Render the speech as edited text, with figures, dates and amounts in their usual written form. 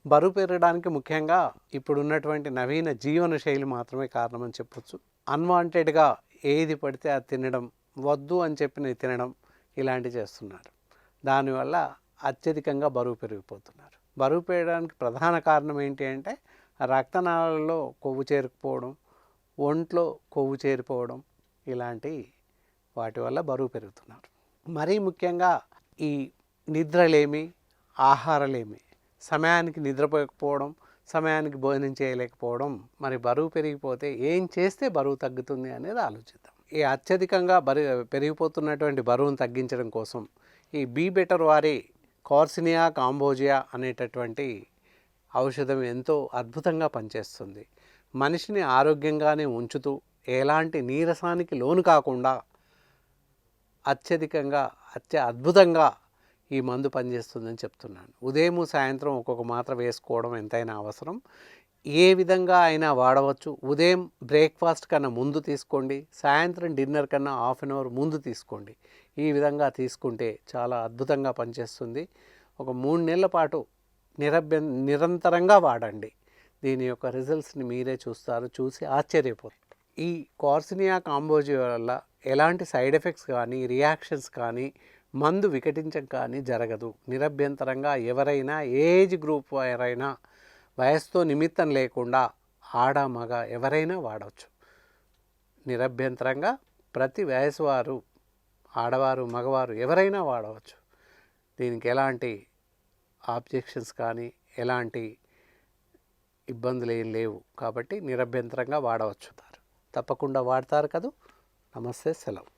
బరువు పెరగడానికి ముఖ్యంగా ఇప్పుడున్నటువంటి నవీన జీవన శైలి మాత్రమే కారణమని చెప్పొచ్చు. అన్వాంటెడ్‌గా ఏది పడితే అది తినడం, వద్దు అని చెప్పినవి తినడం ఇలాంటివి చేస్తున్నారు. దానివల్ల అత్యధికంగా బరువు పెరిగిపోతున్నారు. బరువు పెరగడానికి ప్రధాన కారణం ఏంటి అంటే రక్తనాళాలలో కొవ్వు చేరుకుపోవడం, ఒంట్లో కొవ్వు చేరిపోవడం ఇలాంటి వాటి వల్ల బరువు పెరుగుతున్నారు. మరీ ముఖ్యంగా ఈ నిద్రలేమి, ఆహారలేమి, సమయానికి నిద్రపోకపోవడం, సమయానికి భోజనం చేయలేకపోవడం, మరి బరువు పెరిగిపోతే ఏం చేస్తే బరువు తగ్గుతుంది అనేది ఆలోచిద్దాం. ఈ అత్యధికంగా పెరిగిపోతున్నటువంటి బరువును తగ్గించడం కోసం ఈ బీ బెటర్ వారి కార్సినియా కాంబోజియా అనేటటువంటి ఔషధం ఎంతో అద్భుతంగా పనిచేస్తుంది. మనిషిని ఆరోగ్యంగానే ఉంచుతూ ఎలాంటి నీరసానికి లోను కాకుండా అత్యధికంగా అద్భుతంగా ఈ మందు పనిచేస్తుందని చెప్తున్నాను. ఉదయం సాయంత్రం ఒక్కొక్క మాత్ర వేసుకోవడం ఎంతైనా అవసరం. ఏ విధంగా అయినా వాడవచ్చు. ఉదయం బ్రేక్ఫాస్ట్ కన్నా ముందు తీసుకోండి, సాయంత్రం డిన్నర్ కన్నా హాఫ్ అన్ అవర్ ముందు తీసుకోండి. ఈ విధంగా తీసుకుంటే చాలా అద్భుతంగా పనిచేస్తుంది. ఒక 3 నెలల పాటు నిరంతరంగా వాడండి. దీని యొక్క రిజల్ట్స్ని మీరే చూస్తారు, చూసి ఆశ్చర్యపోతారు. ఈ కార్సినియా కాంబోజియా వల్ల ఎలాంటి సైడ్ ఎఫెక్ట్స్ కానీ, రియాక్షన్స్ కానీ, మందు వికటించడం కానీ జరగదు. నిరభ్యంతరంగా ఎవరైనా, ఏజ్ గ్రూప్ ఎవరైనా, వయసుతో నిమిత్తం లేకుండా ఆడ మగ ఎవరైనా వాడవచ్చు. నిరభ్యంతరంగా ప్రతి వయసు వారు, ఆడవారు మగవారు ఎవరైనా వాడవచ్చు. దీనికి ఎలాంటి ఆబ్జెక్షన్స్ కానీ ఎలాంటి ఇబ్బందులు ఏం లేవు. కాబట్టి నిరభ్యంతరంగా వాడవచ్చు. తప్పకుండా వాడతారు కదూ. నమస్తే, సెలవు.